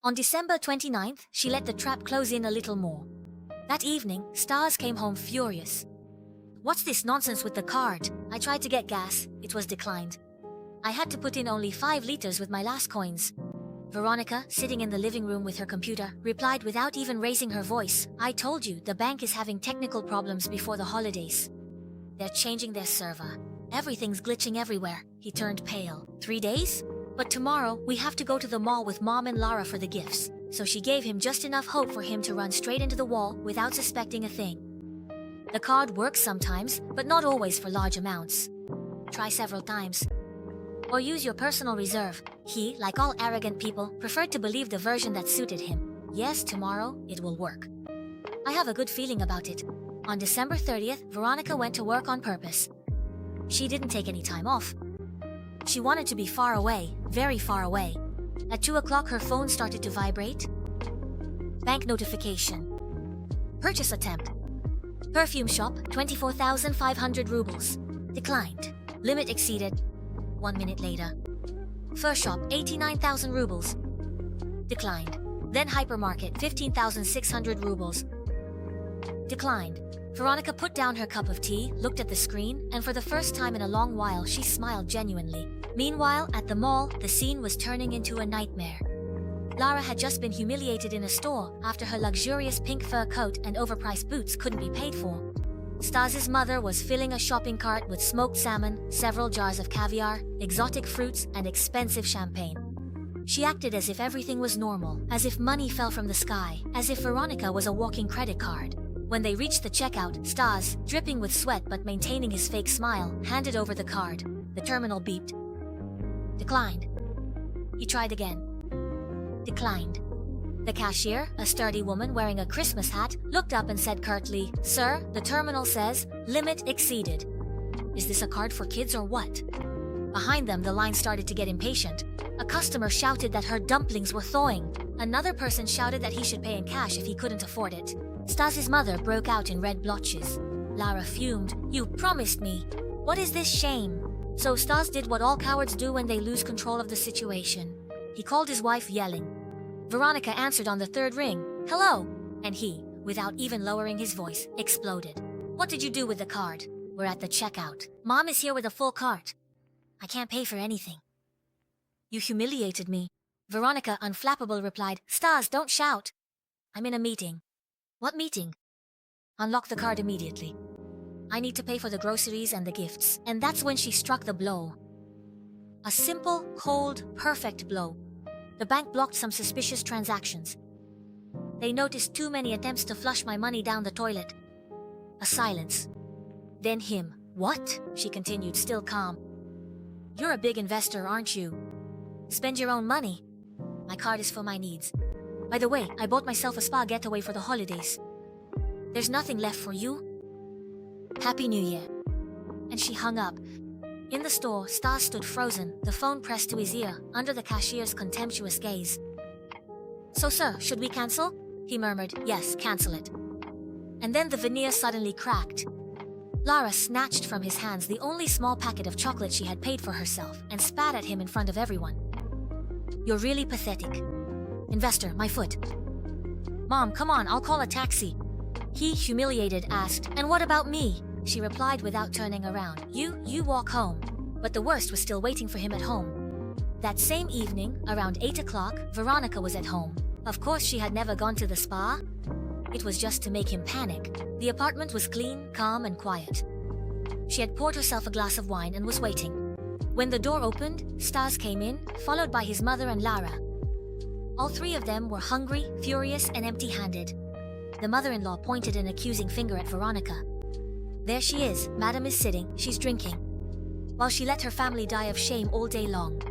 On December 29th, she let the trap close in a little more. That evening, Stars came home furious. "What's this nonsense with the card? I tried to get gas, it was declined. I had to put in only 5 liters with my last coins." Veronica, sitting in the living room with her computer, replied without even raising her voice, "I told you, the bank is having technical problems before the holidays. They're changing their server. Everything's glitching everywhere." He turned pale. 3 days? "But tomorrow, we have to go to the mall with Mom and Lara for the gifts." So she gave him just enough hope for him to run straight into the wall without suspecting a thing. The card works sometimes, but not always for large amounts. Try several times. Or use your personal reserve. He, like all arrogant people, preferred to believe the version that suited him. Yes, tomorrow, it will work. I have a good feeling about it. On December 30th, Veronica went to work on purpose. She didn't take any time off. She wanted to be far away, very far away. At 2 o'clock, her phone started to vibrate. Bank notification. Purchase attempt. Perfume shop, 24,500 rubles. Declined. Limit exceeded. 1 minute later. Fur shop, 89,000 rubles. Declined. Then hypermarket, 15,600 rubles. Declined. Veronica put down her cup of tea, looked at the screen, and for the first time in a long while, she smiled genuinely. Meanwhile, at the mall, the scene was turning into a nightmare. Lara had just been humiliated in a store after her luxurious pink fur coat and overpriced boots couldn't be paid for. Stas's mother was filling a shopping cart with smoked salmon, several jars of caviar, exotic fruits, and expensive champagne. She acted as if everything was normal, as if money fell from the sky, as if Veronica was a walking credit card. When they reached the checkout, Stas, dripping with sweat but maintaining his fake smile, handed over the card. The terminal beeped. Declined. He tried again. Declined. The cashier, a sturdy woman wearing a Christmas hat, looked up and said curtly, "Sir, the terminal says, limit exceeded." Is this a card for kids or what? Behind them, the line started to get impatient. A customer shouted that her dumplings were thawing. Another person shouted that he should pay in cash if he couldn't afford it. Stas's mother broke out in red blotches. Lara fumed. "You promised me. What is this shame?" So Stas did what all cowards do when they lose control of the situation. He called his wife, yelling. Veronica answered on the 3rd ring. "Hello." And he, without even lowering his voice, exploded. "What did you do with the card?" "We're at the checkout. Mom is here with a full cart. I can't pay for anything." "You humiliated me." Veronica, unflappable, replied, "Stas, don't shout. I'm in a meeting." "What meeting?" "Unlock the card immediately. I need to pay for the groceries and the gifts." And that's when she struck the blow. A simple, cold, perfect blow. The bank blocked some suspicious transactions. They noticed too many attempts to flush my money down the toilet. A silence. Then him. "What?" she continued, still calm. "You're a big investor, aren't you? Spend your own money. My card is for my needs. By the way, I bought myself a spa getaway for the holidays. There's nothing left for you. Happy New Year." And she hung up. In the store, Stas stood frozen, the phone pressed to his ear, under the cashier's contemptuous gaze. "So, sir, should we cancel?" He murmured, "Yes, cancel it." And then the veneer suddenly cracked. Lara snatched from his hands the only small packet of chocolate she had paid for herself and spat at him in front of everyone. "You're really pathetic. Investor, my foot." "Mom, come on, I'll call a taxi." He, humiliated, asked, "And what about me?" She replied without turning around, You walk home." But the worst was still waiting for him at home. That same evening, around 8 o'clock, Veronica was at home. Of course she had never gone to the spa. It was just to make him panic. The apartment was clean, calm, and quiet. She had poured herself a glass of wine and was waiting. When the door opened, Stas came in, followed by his mother and Lara. All 3 of them were hungry, furious, and empty-handed. The mother-in-law pointed an accusing finger at Veronica. "There she is, Madam is sitting, she's drinking. While she let her family die of shame all day long.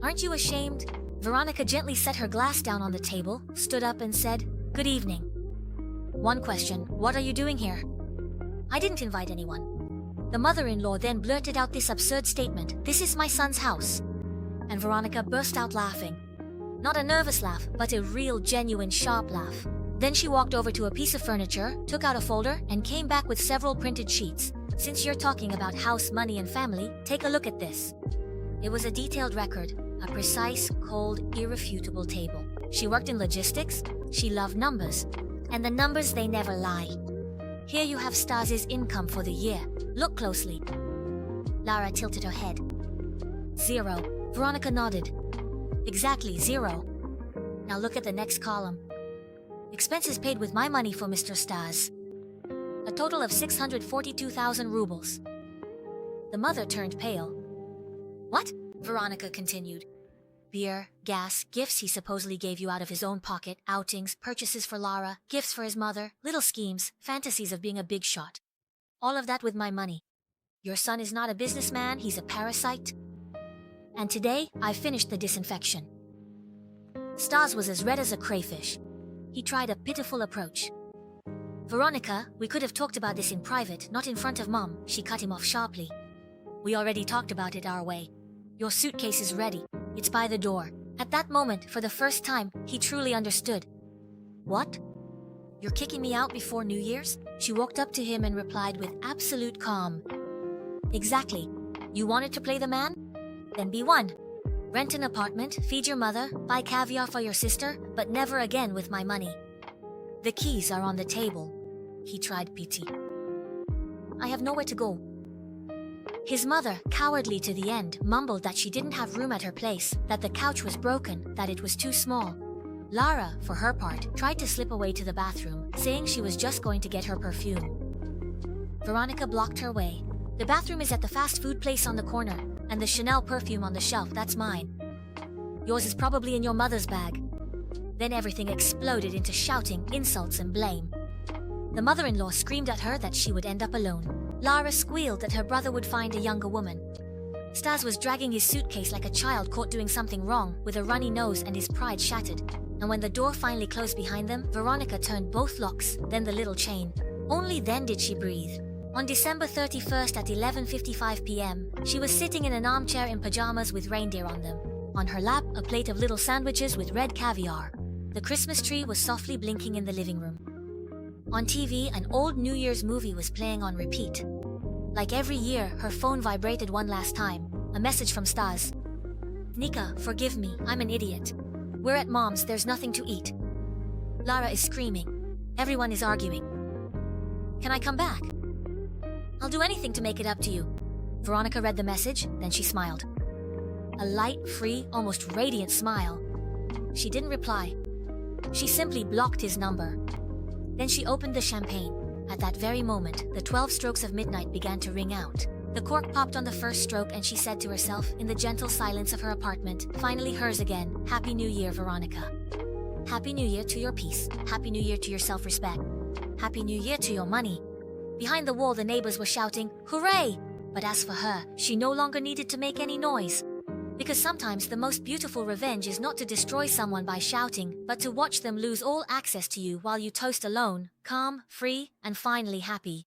Aren't you ashamed?" Veronica gently set her glass down on the table, stood up and said, "Good evening. One question, what are you doing here?" "I didn't invite anyone." The mother-in-law then blurted out this absurd statement, "This is my son's house." And Veronica burst out laughing. Not a nervous laugh, but a real, genuine, sharp laugh. Then she walked over to a piece of furniture, took out a folder, and came back with several printed sheets. "Since you're talking about house, money, and family, take a look at this." It was a detailed record, a precise, cold, irrefutable table. She worked in logistics. She loved numbers. And the numbers, they never lie. Here you have Stas' income for the year. Look closely. Lara tilted her head. 0. Veronica nodded. Exactly, 0. Now look at the next column. Expenses paid with my money for Mr. Stas. A total of 642,000 rubles. The mother turned pale. What? Veronica continued. Beer, gas, gifts he supposedly gave you out of his own pocket, outings, purchases for Lara, gifts for his mother, little schemes, fantasies of being a big shot. All of that with my money. Your son is not a businessman, he's a parasite. And today, I finished the disinfection. Stas was as red as a crayfish. He tried a pitiful approach. Veronica, we could have talked about this in private, not in front of Mom, she cut him off sharply. We already talked about it our way. Your suitcase is ready. It's by the door. At that moment, for the first time, he truly understood. What? You're kicking me out before New Year's? She walked up to him and replied with absolute calm. Exactly. You wanted to play the man? Then be one. Rent an apartment, feed your mother, buy caviar for your sister, but never again with my money. The keys are on the table. He tried pity. I have nowhere to go. His mother, cowardly to the end, mumbled that she didn't have room at her place, that the couch was broken, that it was too small. Lara, for her part, tried to slip away to the bathroom, saying she was just going to get her perfume. Veronica blocked her way. The bathroom is at the fast food place on the corner, and the Chanel perfume on the shelf, that's mine. Yours is probably in your mother's bag. Then everything exploded into shouting, insults, and blame. The mother-in-law screamed at her that she would end up alone. Lara squealed that her brother would find a younger woman. Stas was dragging his suitcase like a child caught doing something wrong, with a runny nose and his pride shattered. And when the door finally closed behind them, Veronica turned both locks, then the little chain. Only then did she breathe. On December 31st at 11:55 p.m., she was sitting in an armchair in pajamas with reindeer on them. On her lap, a plate of little sandwiches with red caviar. The Christmas tree was softly blinking in the living room. On TV, an old New Year's movie was playing on repeat. Like every year, her phone vibrated one last time. A message from Stas. Nika, forgive me, I'm an idiot. We're at Mom's, there's nothing to eat. Lara is screaming. Everyone is arguing. Can I come back? I'll do anything to make it up to you. Veronica read the message, then she smiled. A light, free, almost radiant smile. She didn't reply. She simply blocked his number. Then she opened the champagne. At that very moment, the 12 strokes of midnight began to ring out. The cork popped on the first stroke and she said to herself, in the gentle silence of her apartment, finally hers again, Happy New Year, Veronica. Happy New Year to your peace. Happy New Year to your self-respect. Happy New Year to your money. Behind the wall, the neighbors were shouting, Hooray! But as for her, she no longer needed to make any noise. Because sometimes the most beautiful revenge is not to destroy someone by shouting, but to watch them lose all access to you while you toast alone, calm, free, and finally happy.